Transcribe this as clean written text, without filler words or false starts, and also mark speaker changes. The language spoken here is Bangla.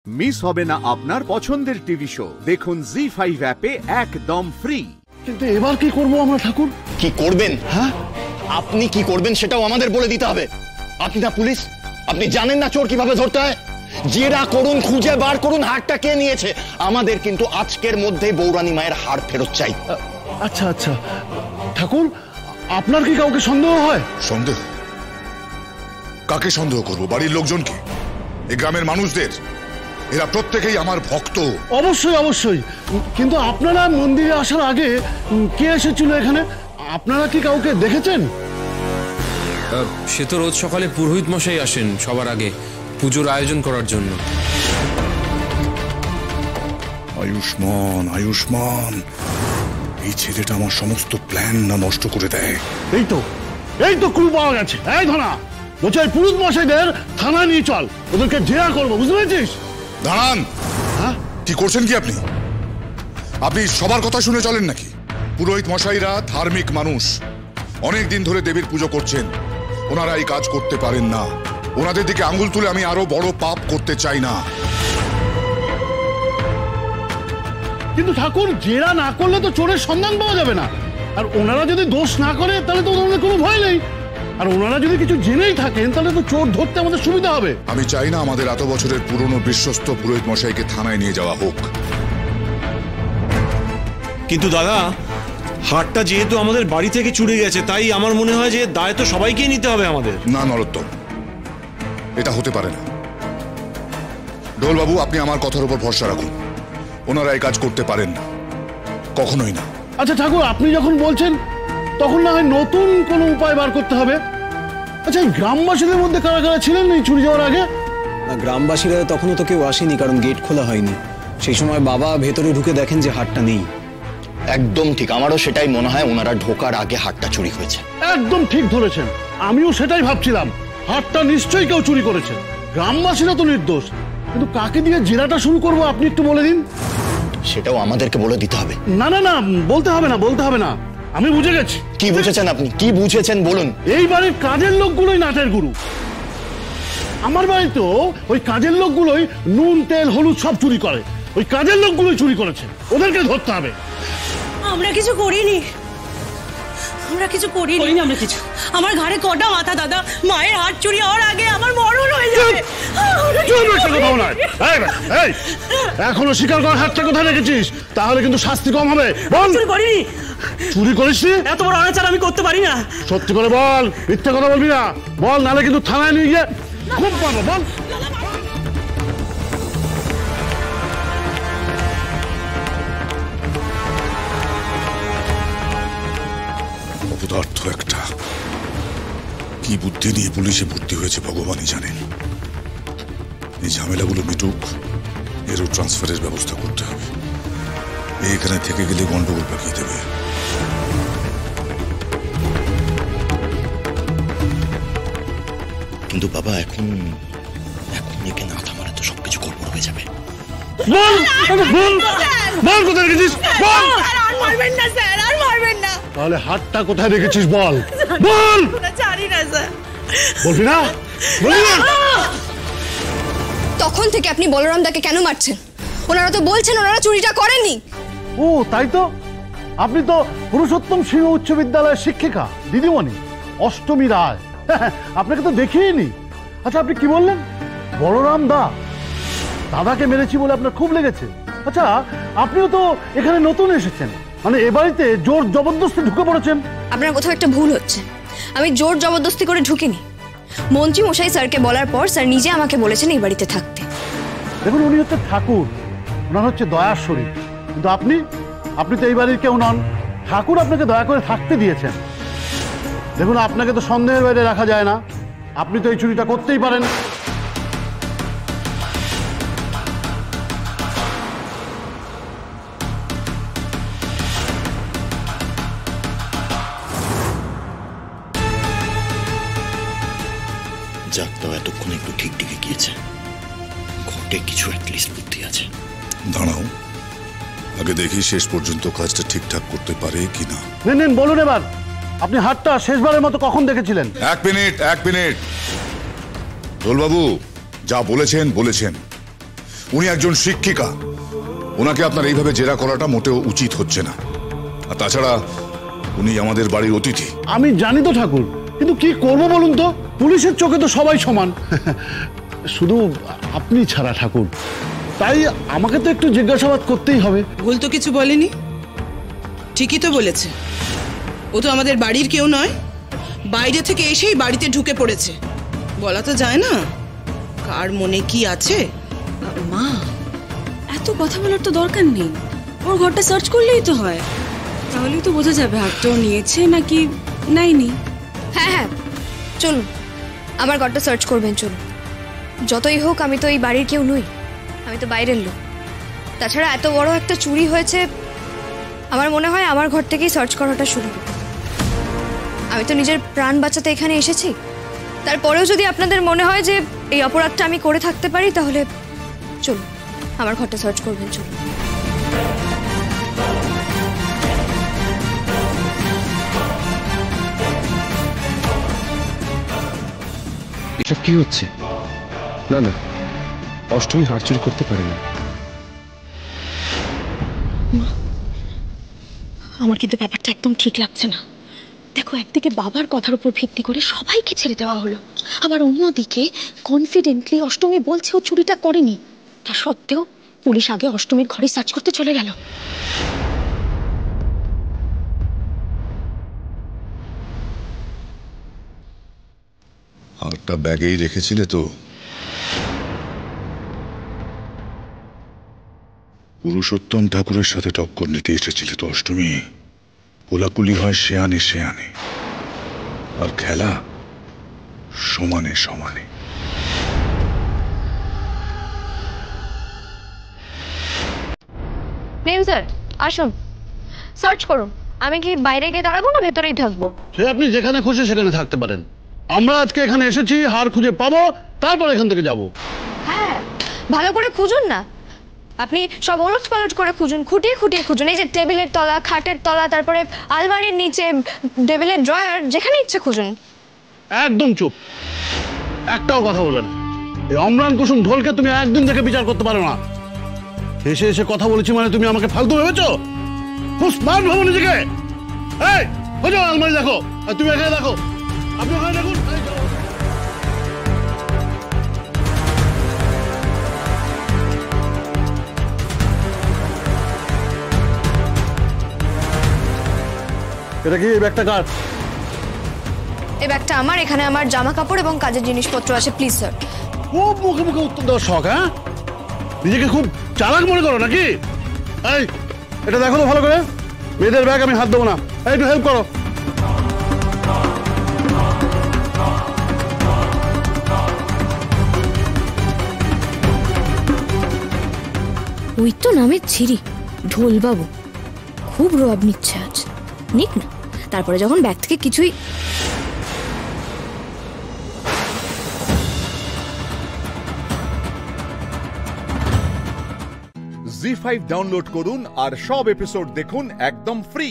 Speaker 1: মিস হবে না আপনার পছন্দের টিভি শো। দেখুন জি5 অ্যাপে একদম ফ্রি।
Speaker 2: কিন্তু এবার কি করব আমরা ঠাকুর?
Speaker 3: কি করবেন? হ্যাঁ, আপনি কি করবেন সেটাও আমাদের বলে দিতে হবে। আপনি না পুলিশ, আপনি জানেন না চোর কিভাবে ধরতে হয়? জেরা করুন, খুঁজে বার করুন হারটা কে নিয়েছে। আমাদের কিন্তু আজকের মধ্যেই বৌরানী মায়ের হার ফেরত চাই।
Speaker 2: আচ্ছা আচ্ছা ঠাকুর, আপনার কি কাউকে সন্দেহ হয়?
Speaker 4: সন্দেহ? কাকে সন্দেহ করবো? বাড়ির লোকজনকে, এই গ্রামের মানুষদের। এরা প্রত্যেকেই আমার ভক্ত।
Speaker 2: অবশ্যই অবশ্যই, কিন্তু আপনারা মন্দিরে আসার আগে কে এসেছিল এখানে? আপনারা কি কাউকে দেখেছেন?
Speaker 5: সে তো রোজ সকালে পুরোহিত মশাই আসেন সবার আগে পুজোর আয়োজন করার জন্য।
Speaker 4: আয়ুষ্মান, আয়ুষ্মান, এই ছেলেটা আমার সমস্ত প্ল্যান না নষ্ট করে দেয়।
Speaker 2: এই তো ক্লু পাওয়া গেছে। এই ধনা, বলছে পুরুষ মশাইদের থানা নিয়ে চল, ওদেরকে জেরা করবো, বুঝতে পেরেছিস?
Speaker 4: দাঁড়ান, কি করছেন কি আপনি? আপনি সবার কথা শুনে চলেন নাকি? পুরোহিত মশাইরা ধার্মিক মানুষ, অনেক দিন ধরে দেবীর পুজো করছেন। ওনারা এই কাজ করতে পারেন না। ওনাদের দিকে আঙ্গুল তুলে আমি আরো বড় পাপ করতে চাই না।
Speaker 2: কিন্তু ঠাকুর, জেরা না করলে তো চোরের সন্ধান পাওয়া যাবে না। আর ওনারা যদি দোষ না করে তাহলে তো ওনাদের কোনো ভয় নেই। আর ওনারা যদি কিছু জেনেই থাকেন তাহলে তো চোর ধরতে আমাদের সুবিধা হবে।
Speaker 4: আমি চাই না আমাদের এত বছরের পুরনো বিশ্বস্ত পুরোহিত মশাইকে থানায় নিয়ে যাওয়া হোক।
Speaker 6: কিন্তু দাদা, হাটটা যেহেতু আমাদের বাড়ি থেকে চুরি গেছে, তাই আমার মনে হয় যে দায় তো সবাইকেই নিতে হবে আমাদের।
Speaker 4: না নরোত্তম, এটা হতে পারে না। ঢোলবাবু, আপনি আমার কথার উপর ভরসা রাখুন। ওনারা এই কাজ করতে পারেন না, কখনোই না।
Speaker 2: আচ্ছা ঠাকুর, আপনি যখন বলছেন তখন না হয় নতুন কোনো উপায় বার করতে হবে। আচ্ছা, এই গ্রামবাসীদের মধ্যে কারা কারা ছিলেন এই চুরি যাওয়ার আগে?
Speaker 7: গ্রামবাসীরা তখনও তো কেউ আসেনি, কারণ গেট খোলা হয়নি। সেই সময় বাবা ভেতরে ঢুকে দেখেন যে হাটটা নেই।
Speaker 3: একদম ঠিক, আমারও সেটাই মনে হয়। ওনারা ঢোকার আগে হাটটা চুরি হয়েছে।
Speaker 2: একদম ঠিক ধরেছেন, আমিও সেটাই ভাবছিলাম। হাটটা নিশ্চয়ই কেউ চুরি করেছে। গ্রামবাসীরা তো নির্দোষ, কিন্তু কাকে দিয়ে জেরাটা শুরু করবো আপনি একটু বলে দিন।
Speaker 3: সেটাও আমাদেরকে বলে দিতে হবে।
Speaker 2: না না না, বলতে হবে না, আমি বুঝে গেছি।
Speaker 3: কি বুঝেছেন আপনি? কি বুঝেছেন বলুন।
Speaker 2: এই বাড়ির কাজের লোকগুলোই নাটের গুরু। আমার বাড়িতে ওই কাজের লোকগুলোই নুন, তেল, হলুদ সব চুরি করে। ওই কাজের লোকগুলোই চুরি করেছে, ওদেরকে ধরতে হবে।
Speaker 8: আমরা কিছু করিনি, আমরা কিছু করিনি। আমরা কিছু, আমার ঘাড়ে কটা মাথা দাদা। মায়ের হাত চুরি হওয়ার আগে আমার মরণ হয়ে যাবে।
Speaker 2: এখনো স্বীকার করার হাতটা কোথায় রেখেছিস? তাহলে কিন্তু শাস্তি কম হবে। বল,
Speaker 8: চুরি করিনি।
Speaker 2: চুরি করিসনি?
Speaker 8: এত বড় অনাচার আমি করতে পারি না।
Speaker 2: সত্যি করে বল, মিথ্যা কথা বলবি না। বল, নাহলে কিন্তু থানায় নিয়ে গিয়ে খুব পাবো। বল।
Speaker 4: অপদার্থ একটা, কি বুদ্ধি নিয়ে পুলিশে ভর্তি হয়েছে ভগবানই জানেন। এই ঝামেলাগুলো মিটুক, এরও ট্রান্সফারের ব্যবস্থা করতে হবে। এখানে থেকে গেলে গন্ডগোল পাকিয়ে দেবে।
Speaker 3: কিন্তু বাবা, এখন একে না থামালে তো সবকিছু গড়বড় হয়ে যাবে।
Speaker 2: বল, বল কোথায় রেখেছিস? বল।
Speaker 8: আর মারবেন না স্যার, আর মারবেন না।
Speaker 2: তাহলে হাতটা কোথায় রেখেছিস? বল বল।
Speaker 8: জানি না স্যার।
Speaker 2: বলবি না? বলবি না?
Speaker 9: তখন থেকে আপনি বলরাম দাকে কেন মারছেন? ওনারা তো বলছেন ওনারা চুরিটা করেননি।
Speaker 2: ও তাই তো, আপনি তো পুরুষোত্তম সিংহ উচ্চ বিদ্যালয়ের শিক্ষিকা দিদিমণি অষ্টমী রায়। আপনাকে তো দেখিনি। আচ্ছা, আপনি কি বললেন? বলরাম দা দাদাকে মেরেছি বলে আপনার খুব লেগেছে। আচ্ছা, আপনিও তো এখানে নতুন এসেছেন, মানে এ বাড়িতে জোর জবরদস্তি ঢুকে পড়েছেন।
Speaker 9: আপনার কোথাও একটা ভুল হচ্ছে। আমি জোর জবরদস্তি করে ঢুকিনি। মন্ত্রী মশাই স্যারকে বলার পর স্যার নিজে আমাকে বলেছেন এই বাড়িতে থাকতে।
Speaker 2: দেখুন, উনি হচ্ছে ঠাকুর, ওনার হচ্ছে দয়ার শরীর। কিন্তু আপনি তো এই বাড়ির কেউ নন। ঠাকুর আপনাকে দয়া করে থাকতে দিয়েছেন। দেখুন, আপনাকে তো সন্দেহের বাইরে রাখা যায় না। আপনি তো এই চুরিটা করতেই পারেন।
Speaker 3: যাক, তো এতক্ষণ একটু ঠিক ঠিক গিয়েছে। ঘটে কিছু অ্যাটলিস্ট বুদ্ধি আছে।
Speaker 4: দাঁড়াও, আগে দেখি শেষ পর্যন্ত কাজটা ঠিকঠাক করতে পারে কিনা।
Speaker 2: নেন বলুন এবার, আপনি হাতটা শেষবারের মতো কখন দেখেছিলেন?
Speaker 4: এক মিনিট। ঢোলবাবু, যা বলেছেন। উনি একজন শিক্ষিকা, ওনাকে আপনার এইভাবে জেরা করাটা মোটেও উচিত হচ্ছে না। আর তাছাড়া উনি আমাদের বাড়ির অতিথি।
Speaker 2: আমি জানি তো ঠাকুর, কিন্তু কি করব বলুন তো, পুলিশের চোখে তো সবাই সমান, শুধু আপনি ছাড়া ঠাকুর। তাই আমাকে তো একটু জিজ্ঞাসাবাদ করতেই হবে।
Speaker 10: ভুল তো কিছু বলেনি, ঠিকই তো বলেছে। ও তো আমাদের বাড়ির কেউ নয়, বাইরে থেকে এসেই বাড়িতে ঢুকে পড়েছে। বলা তো যায় না কার মনে কি আছে।
Speaker 8: মা, এত কথা বলার তো দরকার নেই, ওর ঘরটা সার্চ করলেই তো হয়, তাহলেই তো বোঝা যাবে হাতটা ও নিয়েছে নাকি নেয়নি।
Speaker 9: হ্যাঁ হ্যাঁ, চলুন আমার ঘরটা সার্চ করবেন, চলুন। যতই হোক আমি তো এই বাড়ির কেউ নই, আমি তো বাইরের লোক। তাছাড়া এত বড় একটা চুরি হয়েছে, আমার মনে হয় আমার ঘর থেকেই সার্চ করাটা শুরু হবে। আমি তো নিজের প্রাণ বাঁচাতে এখানে এসেছি, তারপরেও যদি আপনাদের মনে হয় যে এই অপরাধটা আমি করে থাকতে পারি, তাহলে চলুন আমার ঘরটা সার্চ করবেন, চলুন।
Speaker 5: এসব কি হচ্ছে? না না, অষ্টমী হার চুরি করতে পারে না।
Speaker 11: আমার কিন্তু ব্যাপারটা একদম ঠিক লাগছে না। দেখো, একদিকে বাবার কথার উপর ভিত্তি করে সবাইকে ছেড়ে দেওয়া হলো, আবার অন্যদিকে কনফিডেন্টলি অষ্টমী বলছে ও চুরিটা করেনি। তা সত্ত্বেও পুলিশ আগে অষ্টমীর ঘরে সার্চ করতে চলে গেল।
Speaker 4: হারটা ব্যাগেই রেখেছিলে তো? পুরুষোত্তম ঠাকুরের সাথে টক্কর নিতে এসেছিলে তো অষ্টমী। কোলাকুলি হয় শেয়ানে শেয়ানে, আর খেলা সমানে সমানে।
Speaker 9: প্রেম স্যার আসুন, সার্চ করুন। আমি কি বাইরে গিয়ে দাঁড়াবো না ভেতরেই থাকবো?
Speaker 2: সে আপনি যেখানে খুশি সেখানে থাকতে পারেন। আমরা আজকে এখানে এসেছি হার খুঁজে পাবো, তারপর এখান থেকে যাব।
Speaker 9: হ্যাঁ, ভালো করে খুঁজুন না, আপনি সব ওলট পালট করে খুঁজুন, খুঁটিয়ে খুঁটিয়ে খুঁজুন। এই যে টেবিলের তলা, খাটের তলা, তারপরে আলমারির নিচে, টেবিলের ড্রয়ার, যেখানে ইচ্ছে খুঁজুন।
Speaker 2: একদম চুপ, একটাও কথা বলবেন। এই অম্লান কুসুম ঢোলকে তুমি একদিন দেখে বিচার করতে পারো না। এসে এসে কথা বলেছি মানে তুমি আমাকে ফালতু ভেবেছো? খুব স্মার্ট ভাবো নিজেকে। এই খোঁজো, আলমারি দেখো, আর তুমি এখানে দেখো, আপনি ওখানে দেখুন। এটা কি এই ব্যাগটা কার?
Speaker 9: এই ব্যাগটা আমার, এখানে আমার জামা কাপড় এবং কাজের জিনিসপত্র আছে। Please sir.
Speaker 2: খুব মুখে মুখে উত্তর দেওয়ার শখ, হ্যাঁ? নিজেকে খুব চালাক মনে করো নাকি? এই এটা দেখো তো ভালো করে, মেয়েদের ব্যাগ আমি হাত দেবো না। এই একটু হেল্প করো।
Speaker 11: ওই তো নামের ছিরি ঢোলবাবু, খুব রোয়াব নিচ্ছে আজ। নিক না, তারপরে যখন ব্যাগ থেকে কিছুই।
Speaker 1: জি5 ডাউনলোড করুন আর সব এপিসোড দেখুন একদম ফ্রি।